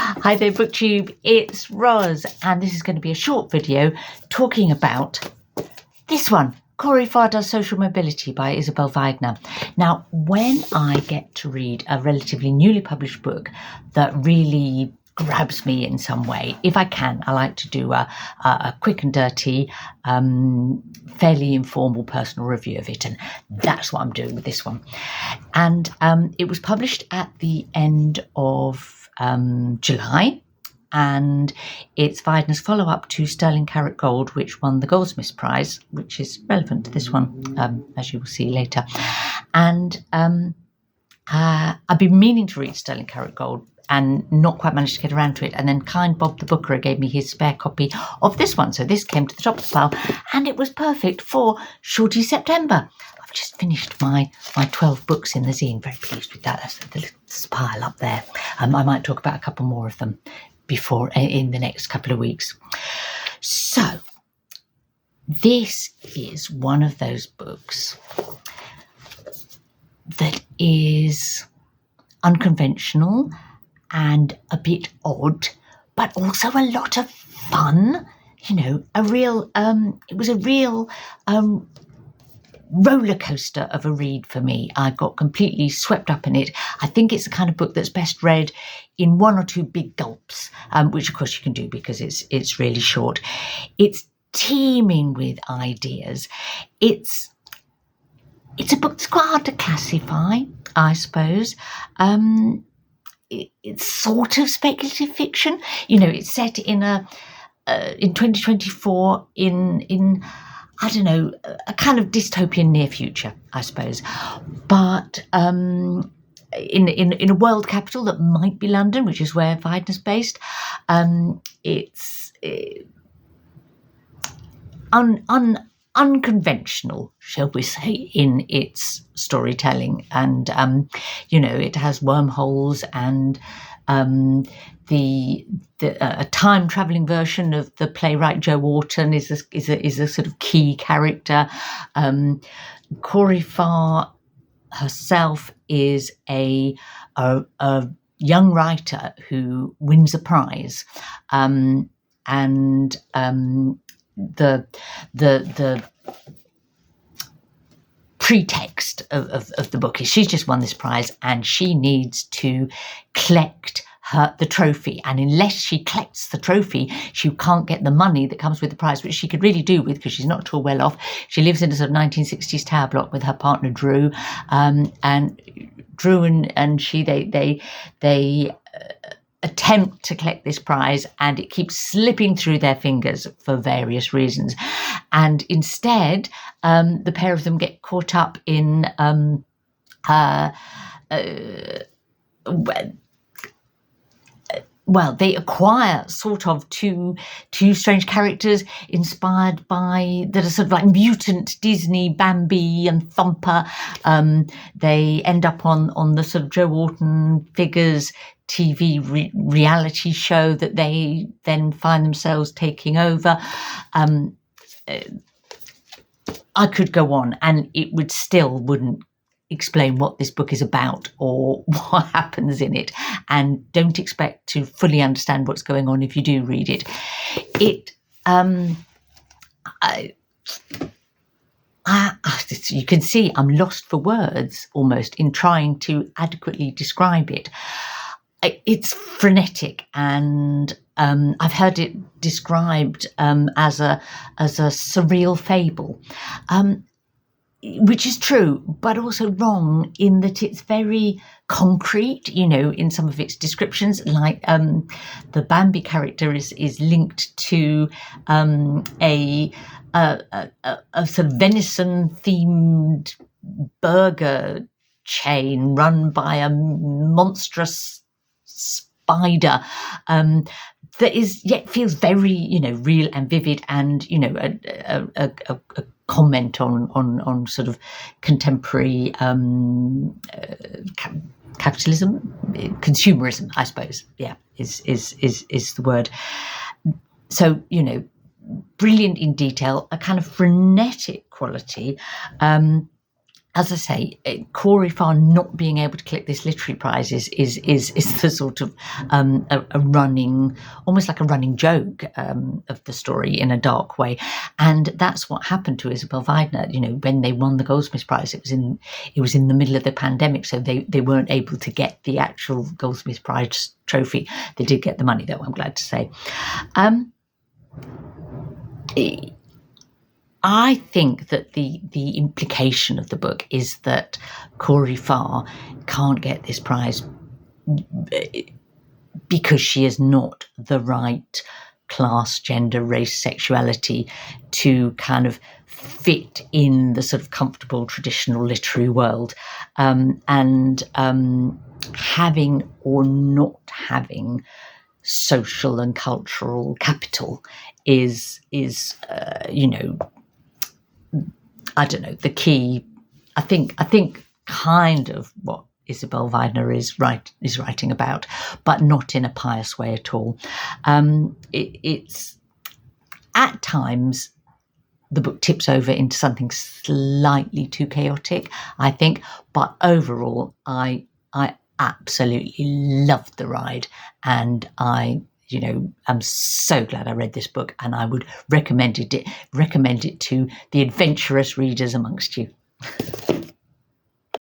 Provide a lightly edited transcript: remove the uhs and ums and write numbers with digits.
Hi there, BookTube, it's Roz, and this is going to be a short video talking about this one, Corey Fardar's Social Mobility by Isabel Waidner. Now, when I get to read a relatively newly published book that really grabs me in some way, if I can, I like to do a quick and dirty, fairly informal personal review of it, and that's what I'm doing with this one. And it was published at the end of July, and it's Waidner's follow-up to Sterling Carat Gold, which won the Goldsmiths Prize, which is relevant to this one, as you will see later. And I've been meaning to read Sterling Carat Gold and not quite managed to get around to it, and then kind Bob the Booker gave me his spare copy of this one, so this came to the top of the pile, and it was perfect for Shorty September. I've just finished my 12 books in the zine, very pleased with that. That's the little pile up there. I might talk about a couple more of them before in the next couple of weeks. So this is one of those books that is unconventional and a bit odd, but also a lot of fun. You know, it was a real roller coaster of a read for me. I got completely swept up in it. I think it's the kind of book that's best read in one or two big gulps, which of course you can do because it's really short. It's teeming with ideas. It's a book that's quite hard to classify, I suppose. It's sort of speculative fiction. You know, it's set in 2024 in I don't know, a kind of dystopian near future, I suppose. But in a world capital that might be London, which is where Waidner's based, it's unconventional, shall we say, in its storytelling. And, you know, it has wormholes and a time-travelling version of the playwright Joe Orton is a sort of key character. Corey Farr herself is a young writer who wins a prize, and the pretext of the book is she's just won this prize and she needs to collect the trophy, and unless she collects the trophy, she can't get the money that comes with the prize, which she could really do with because she's not at all well off. She lives in a sort of 1960s tower block with her partner Drew, and Drew and she they attempt to collect this prize, and it keeps slipping through their fingers for various reasons. And instead, the pair of them get caught up in well, they acquire sort of two strange characters inspired by that are sort of like mutant Disney, Bambi and Thumper. They end up on the sort of Joe Orton figures TV reality show that they then find themselves taking over. I could go on, and it wouldn't explain what this book is about or what happens in it, and don't expect to fully understand what's going on if you do read it. You can see I'm lost for words almost in trying to adequately describe it. It's frenetic, and I've heard it described as a surreal fable, which is true, but also wrong in that it's very concrete, you know, in some of its descriptions. Like the Bambi character is linked to a sort of venison-themed burger chain run by a monstrous spider that is yet feels very, you know, real and vivid, and, you know, a comment on sort of contemporary capitalism, consumerism, I suppose. Yeah, is the word. So, you know, brilliant in detail, a kind of frenetic quality. as I say, Corey Farr not being able to collect this literary prize is the sort of a running, almost like a running joke of the story in a dark way, and that's what happened to Isabel Waidner. You know, when they won the Goldsmiths Prize, it was in the middle of the pandemic, so they weren't able to get the actual Goldsmiths Prize trophy. They did get the money, though, I'm glad to say. I think that the implication of the book is that Corey Farr can't get this prize because she is not the right class, gender, race, sexuality to kind of fit in the sort of comfortable traditional literary world. Having or not having social and cultural capital is I don't know, the key. I think kind of what Isabel Waidner is writing about, but not in a pious way at all. It's at times the book tips over into something slightly too chaotic, I think, but overall I absolutely loved the ride, and I'm so glad I read this book, and I would recommend it to the adventurous readers amongst you.